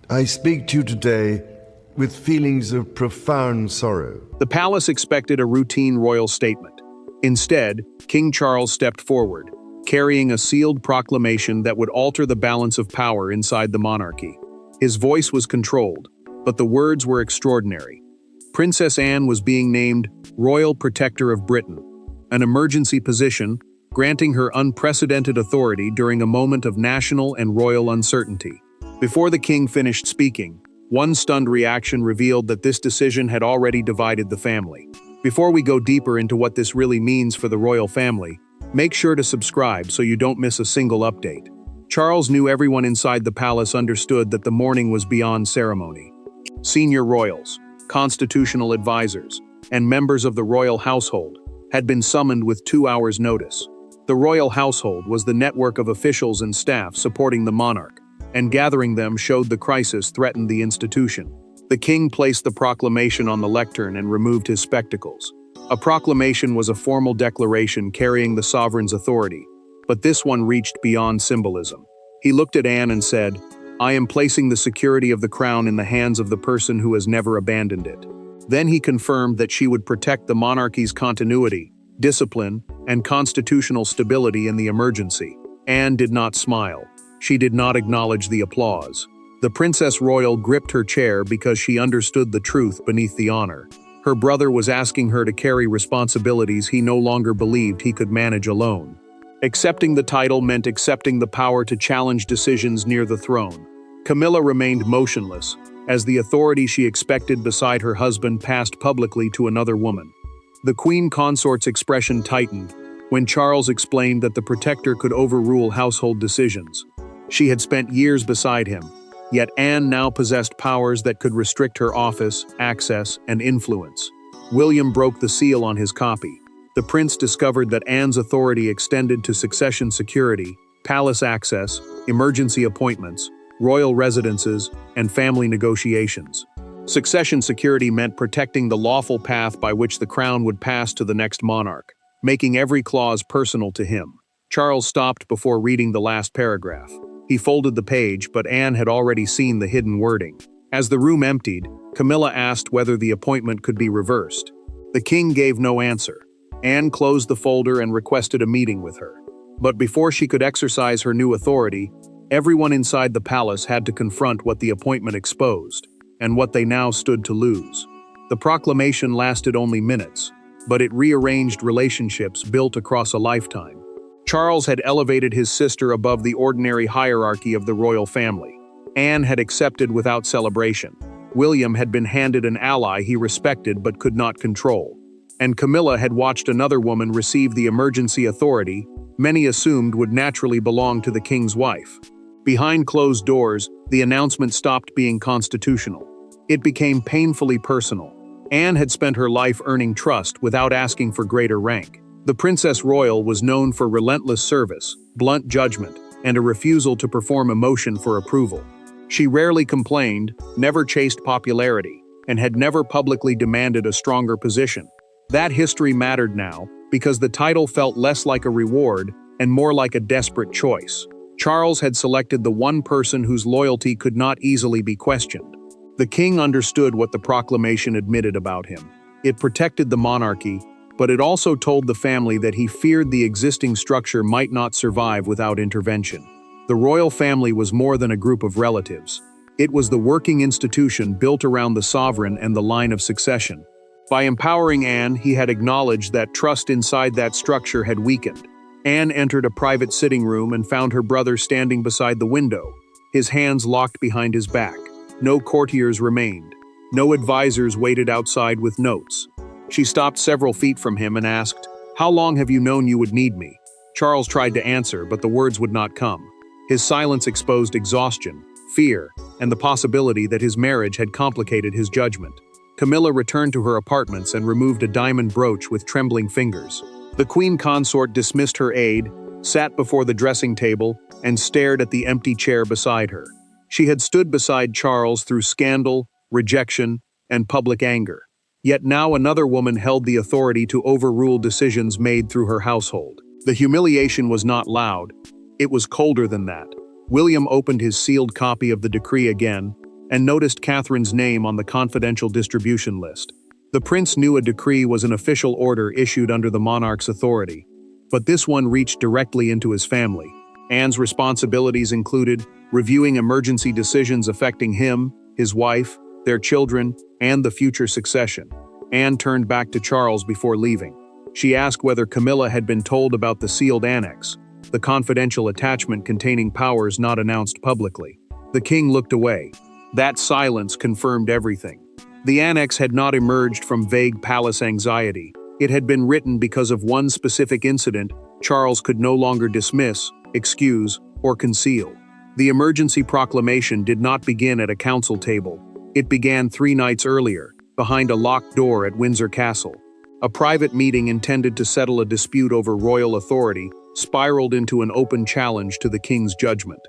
I speak to you today with feelings of profound sorrow. The palace expected a routine royal statement. Instead, King Charles stepped forward, carrying a sealed proclamation that would alter the balance of power inside the monarchy. His voice was controlled, but the words were extraordinary. Princess Anne was being named Royal Protector of Britain, an emergency position granting her unprecedented authority during a moment of national and royal uncertainty. Before the king finished speaking, one stunned reaction revealed that this decision had already divided the family. Before we go deeper into what this really means for the royal family, make sure to subscribe so you don't miss a single update. Charles knew everyone inside the palace understood that the mourning was beyond ceremony. Senior royals, constitutional advisors, and members of the royal household had been summoned with 2 hours' notice. The royal household was the network of officials and staff supporting the monarch, and gathering them showed the crisis threatened the institution. The king placed the proclamation on the lectern and removed his spectacles. A proclamation was a formal declaration carrying the sovereign's authority, but this one reached beyond symbolism. He looked at Anne and said, "I am placing the security of the crown in the hands of the person who has never abandoned it." Then he confirmed that she would protect the monarchy's continuity, discipline, and constitutional stability in the emergency. Anne did not smile. She did not acknowledge the applause. The Princess Royal gripped her chair because she understood the truth beneath the honor. Her brother was asking her to carry responsibilities he no longer believed he could manage alone. Accepting the title meant accepting the power to challenge decisions near the throne. Camilla remained motionless, as the authority she expected beside her husband passed publicly to another woman. The queen consort's expression tightened when Charles explained that the protector could overrule household decisions. She had spent years beside him, yet Anne now possessed powers that could restrict her office, access, and influence. William broke the seal on his copy. The prince discovered that Anne's authority extended to succession security, palace access, emergency appointments, royal residences, and family negotiations. Succession security meant protecting the lawful path by which the crown would pass to the next monarch, making every clause personal to him. Charles stopped before reading the last paragraph. He folded the page, but Anne had already seen the hidden wording. As the room emptied, Camilla asked whether the appointment could be reversed. The king gave no answer. Anne closed the folder and requested a meeting with her. But before she could exercise her new authority, everyone inside the palace had to confront what the appointment exposed, and what they now stood to lose. The proclamation lasted only minutes, but it rearranged relationships built across a lifetime. Charles had elevated his sister above the ordinary hierarchy of the royal family. Anne had accepted without celebration. William had been handed an ally he respected but could not control. And Camilla had watched another woman receive the emergency authority many assumed would naturally belong to the king's wife. Behind closed doors, the announcement stopped being constitutional. It became painfully personal. Anne had spent her life earning trust without asking for greater rank. The Princess Royal was known for relentless service, blunt judgment, and a refusal to perform emotion for approval. She rarely complained, never chased popularity, and had never publicly demanded a stronger position. That history mattered now, because the title felt less like a reward and more like a desperate choice. Charles had selected the one person whose loyalty could not easily be questioned. The king understood what the proclamation admitted about him. It protected the monarchy, but it also told the family that he feared the existing structure might not survive without intervention. The royal family was more than a group of relatives. It was the working institution built around the sovereign and the line of succession. By empowering Anne, he had acknowledged that trust inside that structure had weakened. Anne entered a private sitting room and found her brother standing beside the window, his hands locked behind his back. No courtiers remained. No advisors waited outside with notes. She stopped several feet from him and asked, "How long have you known you would need me?" Charles tried to answer, but the words would not come. His silence exposed exhaustion, fear, and the possibility that his marriage had complicated his judgment. Camilla returned to her apartments and removed a diamond brooch with trembling fingers. The queen consort dismissed her aide, sat before the dressing table, and stared at the empty chair beside her. She had stood beside Charles through scandal, rejection, and public anger. Yet now another woman held the authority to overrule decisions made through her household. The humiliation was not loud. It was colder than that. William opened his sealed copy of the decree again, and noticed Catherine's name on the confidential distribution list. The prince knew a decree was an official order issued under the monarch's authority, but this one reached directly into his family. Anne's responsibilities included reviewing emergency decisions affecting him, his wife, their children, and the future succession. Anne turned back to Charles before leaving. She asked whether Camilla had been told about the sealed annex, the confidential attachment containing powers not announced publicly. The king looked away. That silence confirmed everything. The annex had not emerged from vague palace anxiety. It had been written because of one specific incident Charles could no longer dismiss, excuse, or conceal. The emergency proclamation did not begin at a council table. It began 3 nights earlier, behind a locked door at Windsor Castle. A private meeting intended to settle a dispute over royal authority spiraled into an open challenge to the king's judgment.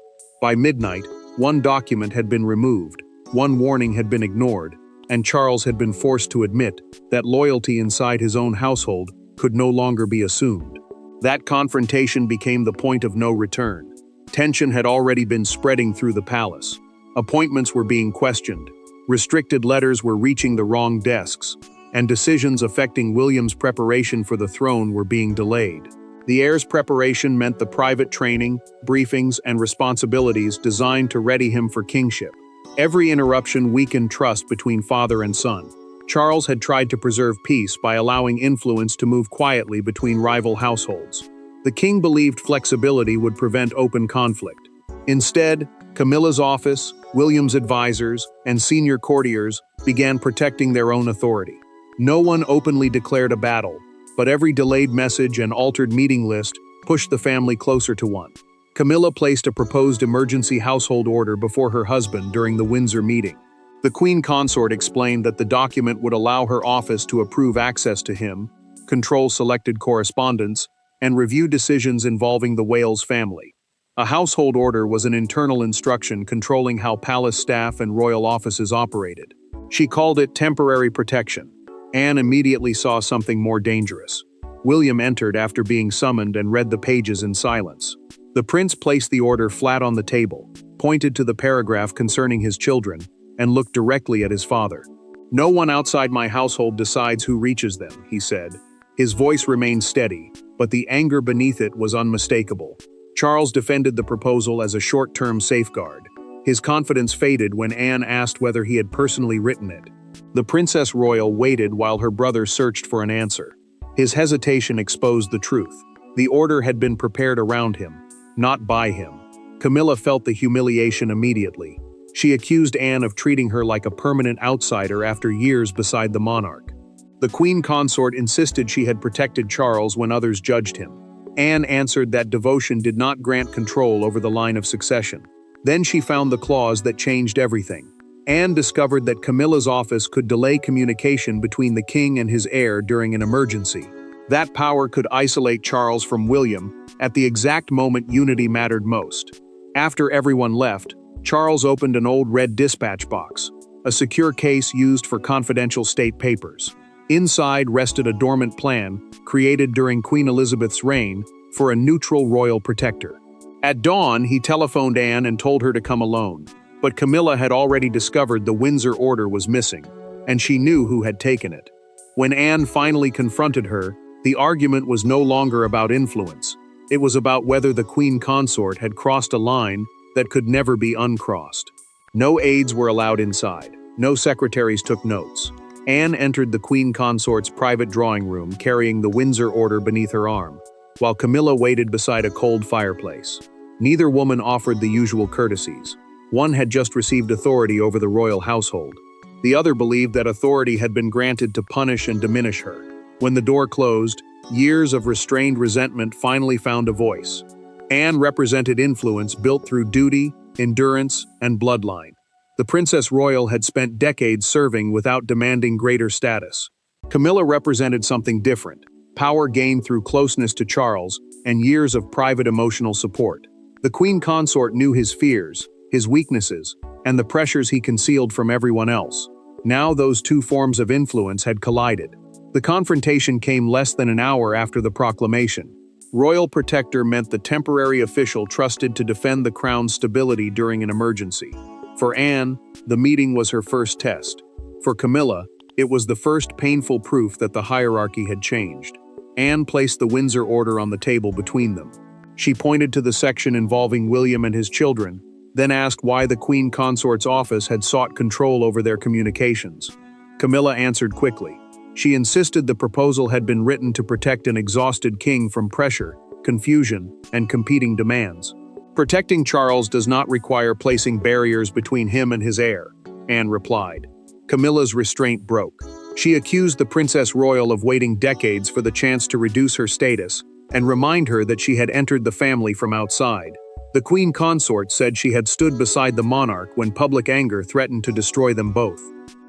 By midnight, one document had been removed, one warning had been ignored, and Charles had been forced to admit that loyalty inside his own household could no longer be assumed. That confrontation became the point of no return. Tension had already been spreading through the palace. Appointments were being questioned, restricted letters were reaching the wrong desks, and decisions affecting William's preparation for the throne were being delayed. The heir's preparation meant the private training, briefings, and responsibilities designed to ready him for kingship. Every interruption weakened trust between father and son. Charles had tried to preserve peace by allowing influence to move quietly between rival households. The king believed flexibility would prevent open conflict. Instead, Camilla's office, William's advisors, and senior courtiers began protecting their own authority. No one openly declared a battle, but every delayed message and altered meeting list pushed the family closer to one. Camilla placed a proposed emergency household order before her husband during the Windsor meeting. The Queen Consort explained that the document would allow her office to approve access to him, control selected correspondence, and review decisions involving the Wales family. A household order was an internal instruction controlling how palace staff and royal offices operated. She called it temporary protection. Anne immediately saw something more dangerous. William entered after being summoned and read the pages in silence. The prince placed the order flat on the table, pointed to the paragraph concerning his children, and looked directly at his father. "No one outside my household decides who reaches them," he said. His voice remained steady, but the anger beneath it was unmistakable. Charles defended the proposal as a short-term safeguard. His confidence faded when Anne asked whether he had personally written it. The Princess Royal waited while her brother searched for an answer. His hesitation exposed the truth. The order had been prepared around him, not by him. Camilla felt the humiliation immediately. She accused Anne of treating her like a permanent outsider after years beside the monarch. The Queen Consort insisted she had protected Charles when others judged him. Anne answered that devotion did not grant control over the line of succession. Then she found the clause that changed everything. Anne discovered that Camilla's office could delay communication between the king and his heir during an emergency. That power could isolate Charles from William at the exact moment unity mattered most. After everyone left, Charles opened an old red dispatch box, a secure case used for confidential state papers. Inside rested a dormant plan, created during Queen Elizabeth's reign, for a neutral royal protector. At dawn, he telephoned Anne and told her to come alone. But Camilla had already discovered the Windsor order was missing, and she knew who had taken it. When Anne finally confronted her, the argument was no longer about influence. It was about whether the Queen Consort had crossed a line that could never be uncrossed. No aides were allowed inside. No secretaries took notes. Anne entered the Queen Consort's private drawing room carrying the Windsor order beneath her arm, while Camilla waited beside a cold fireplace. Neither woman offered the usual courtesies. One had just received authority over the royal household. The other believed that authority had been granted to punish and diminish her. When the door closed, years of restrained resentment finally found a voice. Anne represented influence built through duty, endurance, and bloodline. The Princess Royal had spent decades serving without demanding greater status. Camilla represented something different, power gained through closeness to Charles and years of private emotional support. The Queen Consort knew his fears, his weaknesses, and the pressures he concealed from everyone else. Now those two forms of influence had collided. The confrontation came less than an hour after the proclamation. Royal protector meant the temporary official trusted to defend the crown's stability during an emergency. For Anne, the meeting was her first test. For Camilla, it was the first painful proof that the hierarchy had changed. Anne placed the Windsor order on the table between them. She pointed to the section involving William and his children, then asked why the Queen Consort's office had sought control over their communications. Camilla answered quickly. She insisted the proposal had been written to protect an exhausted king from pressure, confusion, and competing demands. Protecting Charles does not require placing barriers between him and his heir, Anne replied. Camilla's restraint broke. She accused the Princess Royal of waiting decades for the chance to reduce her status and remind her that she had entered the family from outside. The Queen Consort said she had stood beside the monarch when public anger threatened to destroy them both.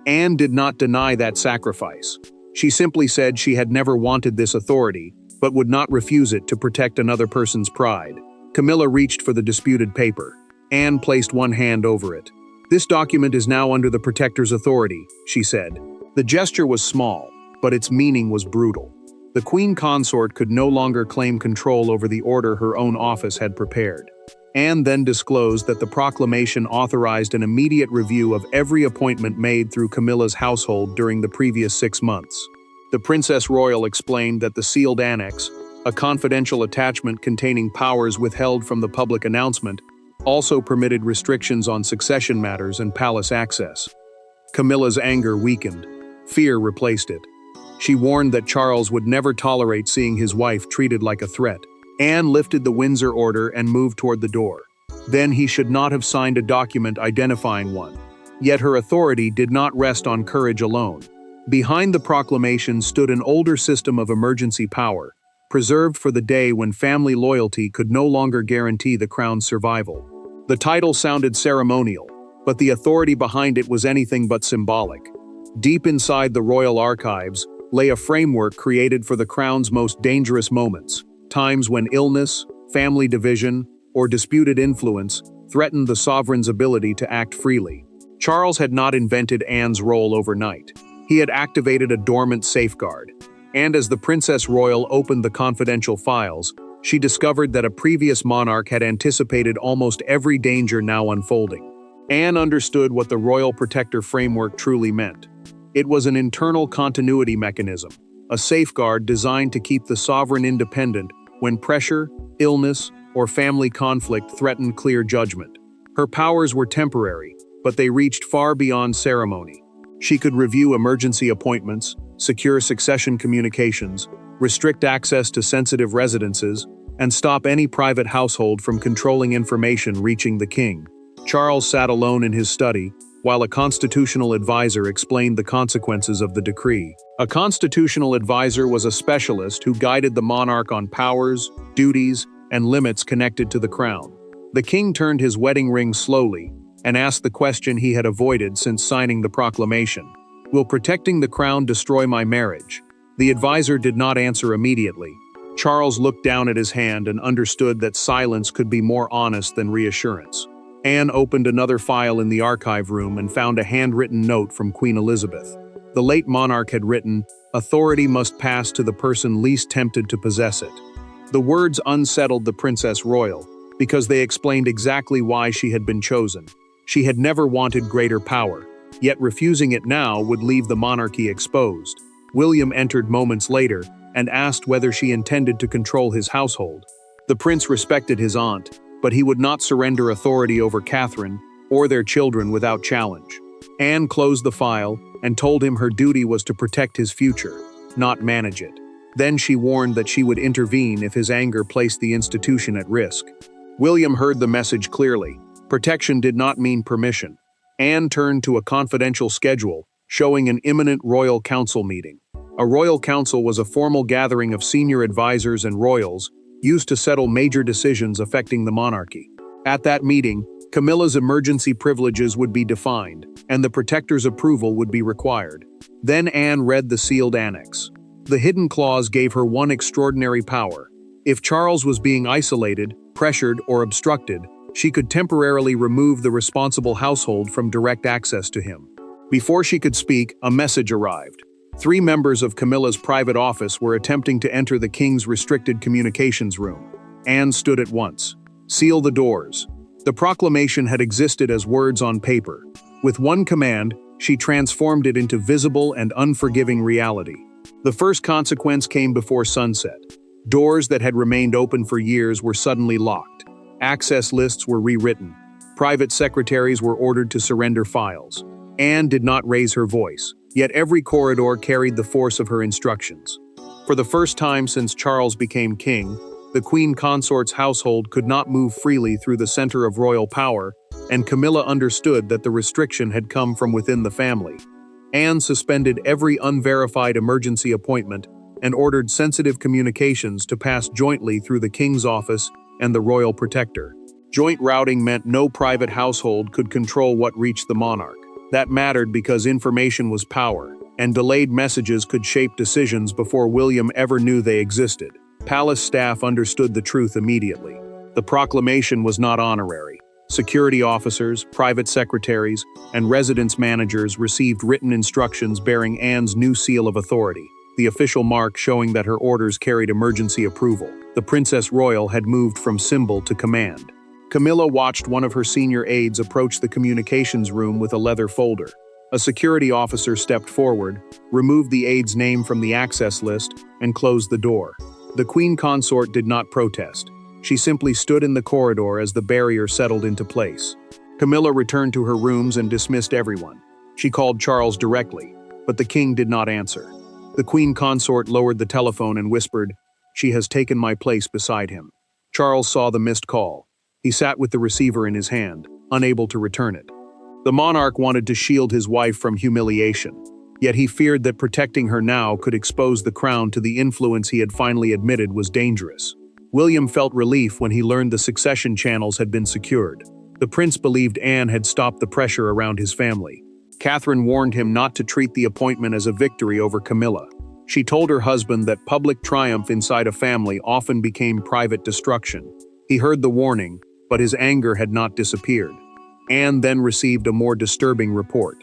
Anne did not deny that sacrifice. She simply said she had never wanted this authority, but would not refuse it to protect another person's pride. Camilla reached for the disputed paper. Anne placed one hand over it. "This document is now under the Protector's authority," she said. The gesture was small, but its meaning was brutal. The Queen Consort could no longer claim control over the order her own office had prepared. Anne then disclosed that the proclamation authorized an immediate review of every appointment made through Camilla's household during the previous 6 months. The Princess Royal explained that the sealed annex, a confidential attachment containing powers withheld from the public announcement, also permitted restrictions on succession matters and palace access. Camilla's anger weakened. Fear replaced it. She warned that Charles would never tolerate seeing his wife treated like a threat. Anne lifted the Windsor order and moved toward the door. Then he should not have signed a document identifying one. Yet her authority did not rest on courage alone. Behind the proclamation stood an older system of emergency power, preserved for the day when family loyalty could no longer guarantee the crown's survival. The title sounded ceremonial, but the authority behind it was anything but symbolic. Deep inside the royal archives lay a framework created for the crown's most dangerous moments, times when illness, family division, or disputed influence threatened the sovereign's ability to act freely. Charles had not invented Anne's role overnight. He had activated a dormant safeguard. And as the Princess Royal opened the confidential files, she discovered that a previous monarch had anticipated almost every danger now unfolding. Anne understood what the Royal Protector framework truly meant. It was an internal continuity mechanism, a safeguard designed to keep the sovereign independent when pressure, illness, or family conflict threatened clear judgment. Her powers were temporary, but they reached far beyond ceremony. She could review emergency appointments, secure succession communications, restrict access to sensitive residences, and stop any private household from controlling information reaching the king. Charles sat alone in his study, while a constitutional advisor explained the consequences of the decree. A constitutional advisor was a specialist who guided the monarch on powers, duties, and limits connected to the crown. The king turned his wedding ring slowly and asked the question he had avoided since signing the proclamation. "Will protecting the crown destroy my marriage?" The advisor did not answer immediately. Charles looked down at his hand and understood that silence could be more honest than reassurance. Anne opened another file in the archive room and found a handwritten note from Queen Elizabeth. The late monarch had written, "Authority must pass to the person least tempted to possess it." The words unsettled the Princess Royal, because they explained exactly why she had been chosen. She had never wanted greater power, yet refusing it now would leave the monarchy exposed. William entered moments later and asked whether she intended to control his household. The prince respected his aunt, but he would not surrender authority over Catherine or their children without challenge. Anne closed the file and told him her duty was to protect his future, not manage it. Then she warned that she would intervene if his anger placed the institution at risk. William heard the message clearly. Protection did not mean permission. Anne turned to a confidential schedule, showing an imminent royal council meeting. A royal council was a formal gathering of senior advisors and royals, used to settle major decisions affecting the monarchy. At that meeting, Camilla's emergency privileges would be defined, and the protector's approval would be required. Then Anne read the sealed annex. The hidden clause gave her one extraordinary power. If Charles was being isolated, pressured, or obstructed, she could temporarily remove the responsible household from direct access to him. Before she could speak, a message arrived. 3 members of Camilla's private office were attempting to enter the king's restricted communications room. Anne stood at once. "Seal the doors." The proclamation had existed as words on paper. With one command, she transformed it into visible and unforgiving reality. The first consequence came before sunset. Doors that had remained open for years were suddenly locked. Access lists were rewritten. Private secretaries were ordered to surrender files. Anne did not raise her voice, yet every corridor carried the force of her instructions. For the first time since Charles became king, the Queen Consort's household could not move freely through the center of royal power, and Camilla understood that the restriction had come from within the family. Anne suspended every unverified emergency appointment and ordered sensitive communications to pass jointly through the king's office and the royal protector. Joint routing meant no private household could control what reached the monarch. That mattered because information was power, and delayed messages could shape decisions before William ever knew they existed. Palace staff understood the truth immediately. The proclamation was not honorary. Security officers, private secretaries, and residence managers received written instructions bearing Anne's new seal of authority, the official mark showing that her orders carried emergency approval. The Princess Royal had moved from symbol to command. Camilla watched one of her senior aides approach the communications room with a leather folder. A security officer stepped forward, removed the aide's name from the access list, and closed the door. The Queen Consort did not protest. She simply stood in the corridor as the barrier settled into place. Camilla returned to her rooms and dismissed everyone. She called Charles directly, but the king did not answer. The Queen Consort lowered the telephone and whispered, "She has taken my place beside him." Charles saw the missed call. He sat with the receiver in his hand, unable to return it. The monarch wanted to shield his wife from humiliation, yet he feared that protecting her now could expose the crown to the influence he had finally admitted was dangerous. William felt relief when he learned the succession channels had been secured. The prince believed Anne had stopped the pressure around his family. Catherine warned him not to treat the appointment as a victory over Camilla. She told her husband that public triumph inside a family often became private destruction. He heard the warning, but his anger had not disappeared. Anne then received a more disturbing report.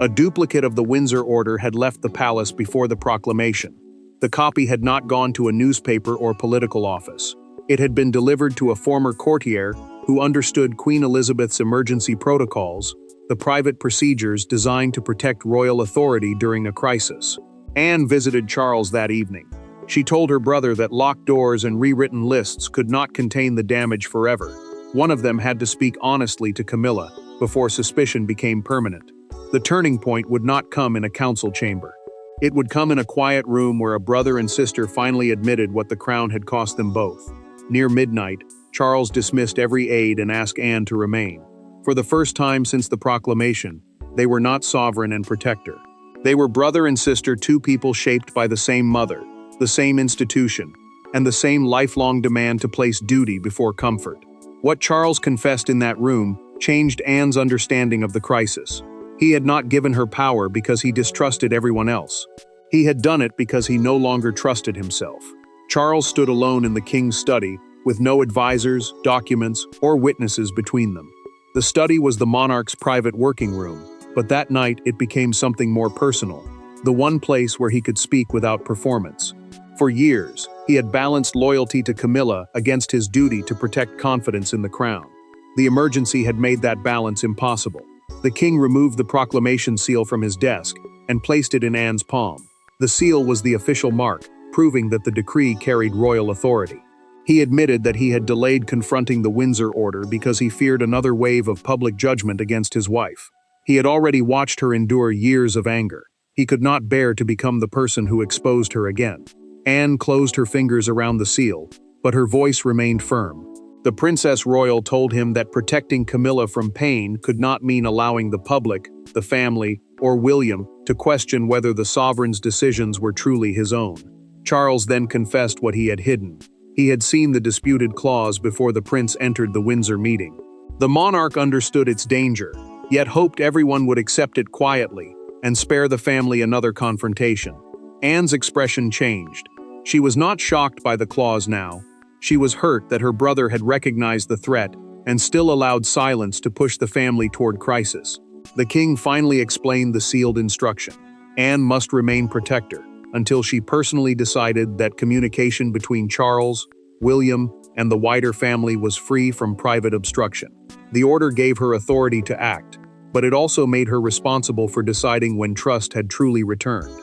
A duplicate of the Windsor order had left the palace before the proclamation. The copy had not gone to a newspaper or political office. It had been delivered to a former courtier who understood Queen Elizabeth's emergency protocols, the private procedures designed to protect royal authority during a crisis. Anne visited Charles that evening. She told her brother that locked doors and rewritten lists could not contain the damage forever. One of them had to speak honestly to Camilla before suspicion became permanent. The turning point would not come in a council chamber. It would come in a quiet room where a brother and sister finally admitted what the crown had cost them both. Near midnight, Charles dismissed every aide and asked Anne to remain. For the first time since the proclamation, they were not sovereign and protector. They were brother and sister, two people shaped by the same mother, the same institution, and the same lifelong demand to place duty before comfort. What Charles confessed in that room changed Anne's understanding of the crisis. He had not given her power because he distrusted everyone else. He had done it because he no longer trusted himself. Charles stood alone in the king's study, with no advisors, documents, or witnesses between them. The study was the monarch's private working room, but that night it became something more personal, the one place where he could speak without performance. For years, he had balanced loyalty to Camilla against his duty to protect confidence in the crown. The emergency had made that balance impossible. The king removed the proclamation seal from his desk and placed it in Anne's palm. The seal was the official mark, proving that the decree carried royal authority. He admitted that he had delayed confronting the Windsor order because he feared another wave of public judgment against his wife. He had already watched her endure years of anger. He could not bear to become the person who exposed her again. Anne closed her fingers around the seal, but her voice remained firm. The Princess Royal told him that protecting Camilla from pain could not mean allowing the public, the family, or William to question whether the sovereign's decisions were truly his own. Charles then confessed what he had hidden. He had seen the disputed clause before the prince entered the Windsor meeting. The monarch understood its danger, yet hoped everyone would accept it quietly and spare the family another confrontation. Anne's expression changed. She was not shocked by the clause now. She was hurt that her brother had recognized the threat and still allowed silence to push the family toward crisis. The king finally explained the sealed instruction. Anne must remain protector until she personally decided that communication between Charles, William, and the wider family was free from private obstruction. The order gave her authority to act, but it also made her responsible for deciding when trust had truly returned.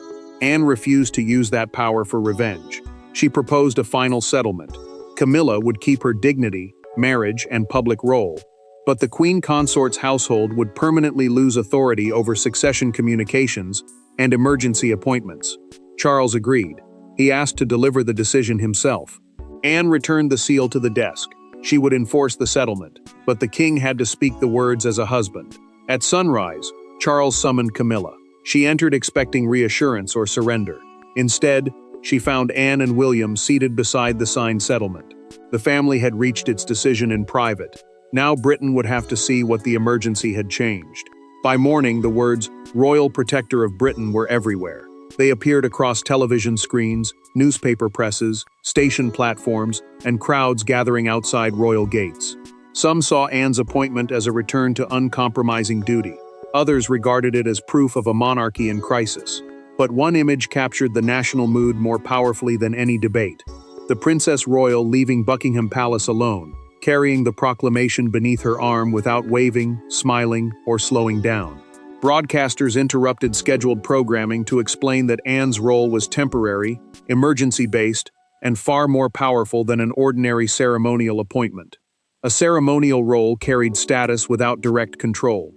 Anne refused to use that power for revenge. She proposed a final settlement. Camilla would keep her dignity, marriage, and public role, but the queen consort's household would permanently lose authority over succession communications and emergency appointments. Charles agreed. He asked to deliver the decision himself. Anne returned the seal to the desk. She would enforce the settlement, but the king had to speak the words as a husband. At sunrise, Charles summoned Camilla. She entered expecting reassurance or surrender. Instead, she found Anne and William seated beside the signed settlement. The family had reached its decision in private. Now Britain would have to see what the emergency had changed. By morning, the words, "Royal Protector of Britain," were everywhere. They appeared across television screens, newspaper presses, station platforms, and crowds gathering outside royal gates. Some saw Anne's appointment as a return to uncompromising duty. Others regarded it as proof of a monarchy in crisis. But one image captured the national mood more powerfully than any debate. The Princess Royal leaving Buckingham Palace alone, carrying the proclamation beneath her arm without waving, smiling, or slowing down. Broadcasters interrupted scheduled programming to explain that Anne's role was temporary, emergency-based, and far more powerful than an ordinary ceremonial appointment. A ceremonial role carried status without direct control.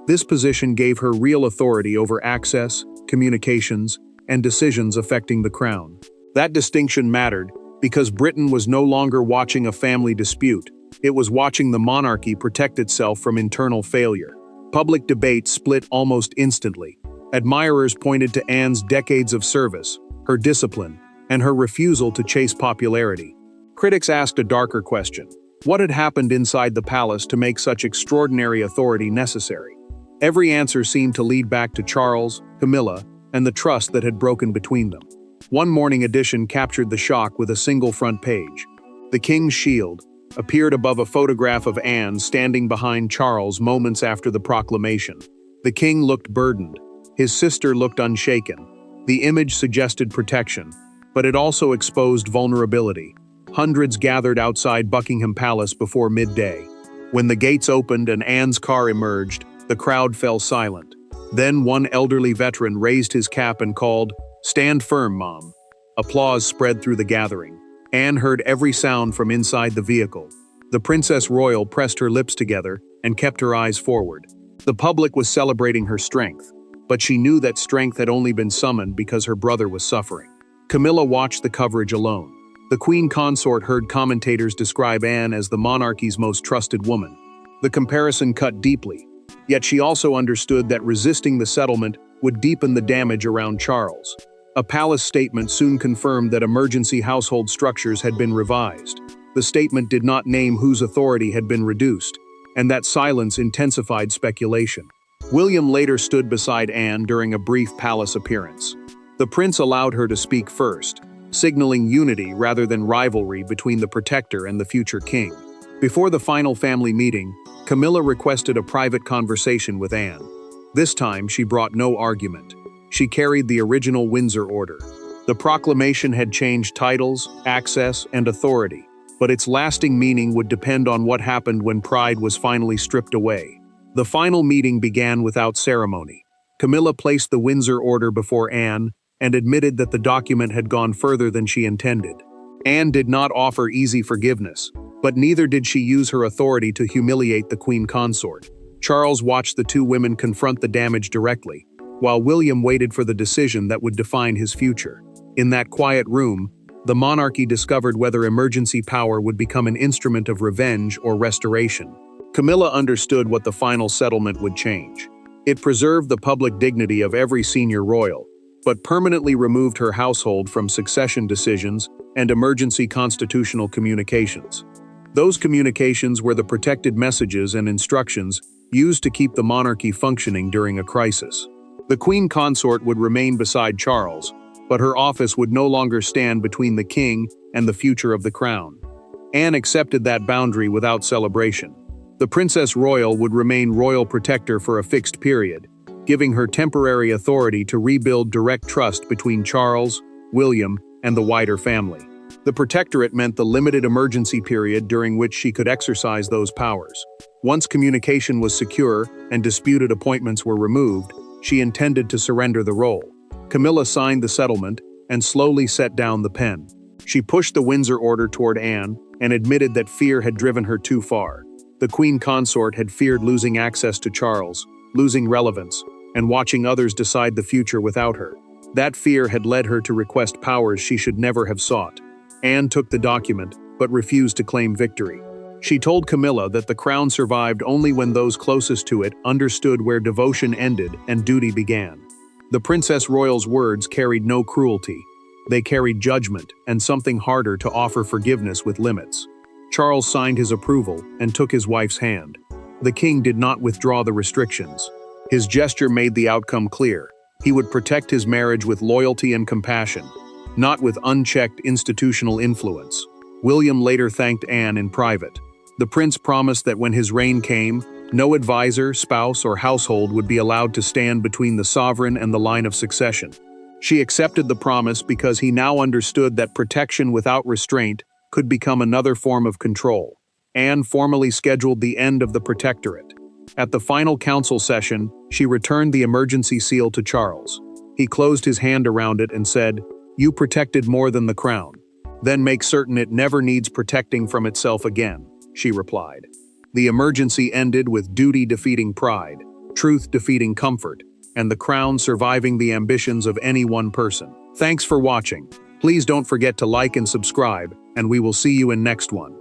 This position gave her real authority over access, communications, and decisions affecting the crown. That distinction mattered because Britain was no longer watching a family dispute. It was watching the monarchy protect itself from internal failure. Public debate split almost instantly. Admirers pointed to Anne's decades of service, her discipline, and her refusal to chase popularity. Critics asked a darker question. What had happened inside the palace to make such extraordinary authority necessary? Every answer seemed to lead back to Charles, Camilla, and the trust that had broken between them. One morning edition captured the shock with a single front page. The King's Shield appeared above a photograph of Anne standing behind Charles moments after the proclamation. The king looked burdened. His sister looked unshaken. The image suggested protection, but it also exposed vulnerability. Hundreds gathered outside Buckingham Palace before midday. When the gates opened and Anne's car emerged, the crowd fell silent. Then one elderly veteran raised his cap and called, "Stand firm, Mom." Applause spread through the gathering. Anne heard every sound from inside the vehicle. The Princess Royal pressed her lips together and kept her eyes forward. The public was celebrating her strength, but she knew that strength had only been summoned because her brother was suffering. Camilla watched the coverage alone. The Queen Consort heard commentators describe Anne as the monarchy's most trusted woman. The comparison cut deeply, yet she also understood that resisting the settlement would deepen the damage around Charles. A palace statement soon confirmed that emergency household structures had been revised. The statement did not name whose authority had been reduced, and that silence intensified speculation. William later stood beside Anne during a brief palace appearance. The prince allowed her to speak first, signaling unity rather than rivalry between the protector and the future king. Before the final family meeting, Camilla requested a private conversation with Anne. This time, she brought no argument. She carried the original Windsor order. The proclamation had changed titles, access, and authority, but its lasting meaning would depend on what happened when pride was finally stripped away. The final meeting began without ceremony. Camilla placed the Windsor order before Anne and admitted that the document had gone further than she intended. Anne did not offer easy forgiveness, but neither did she use her authority to humiliate the Queen Consort. Charles watched the two women confront the damage directly, while William waited for the decision that would define his future. In that quiet room, the monarchy discovered whether emergency power would become an instrument of revenge or restoration. Camilla understood what the final settlement would change. It preserved the public dignity of every senior royal, but permanently removed her household from succession decisions and emergency constitutional communications. Those communications were the protected messages and instructions used to keep the monarchy functioning during a crisis. The Queen Consort would remain beside Charles, but her office would no longer stand between the king and the future of the crown. Anne accepted that boundary without celebration. The Princess Royal would remain royal protector for a fixed period, giving her temporary authority to rebuild direct trust between Charles, William, and the wider family. The protectorate meant the limited emergency period during which she could exercise those powers. Once communication was secure and disputed appointments were removed, she intended to surrender the role. Camilla signed the settlement and slowly set down the pen. She pushed the Windsor order toward Anne and admitted that fear had driven her too far. The queen consort had feared losing access to Charles, losing relevance, and watching others decide the future without her. That fear had led her to request powers she should never have sought. Anne took the document, but refused to claim victory. She told Camilla that the crown survived only when those closest to it understood where devotion ended and duty began. The Princess Royal's words carried no cruelty. They carried judgment and something harder to offer forgiveness with limits. Charles signed his approval and took his wife's hand. The king did not withdraw the restrictions. His gesture made the outcome clear. He would protect his marriage with loyalty and compassion, not with unchecked institutional influence. William later thanked Anne in private. The prince promised that when his reign came, no advisor, spouse, or household would be allowed to stand between the sovereign and the line of succession. She accepted the promise because he now understood that protection without restraint could become another form of control. Anne formally scheduled the end of the protectorate. At the final council session, she returned the emergency seal to Charles. He closed his hand around it and said, "You protected more than the crown. Then make certain it never needs protecting from itself again," she replied. The emergency ended with duty defeating pride, truth defeating comfort, and the crown surviving the ambitions of any one person. Thanks for watching. Please don't forget to like and subscribe, and we will see you in next one.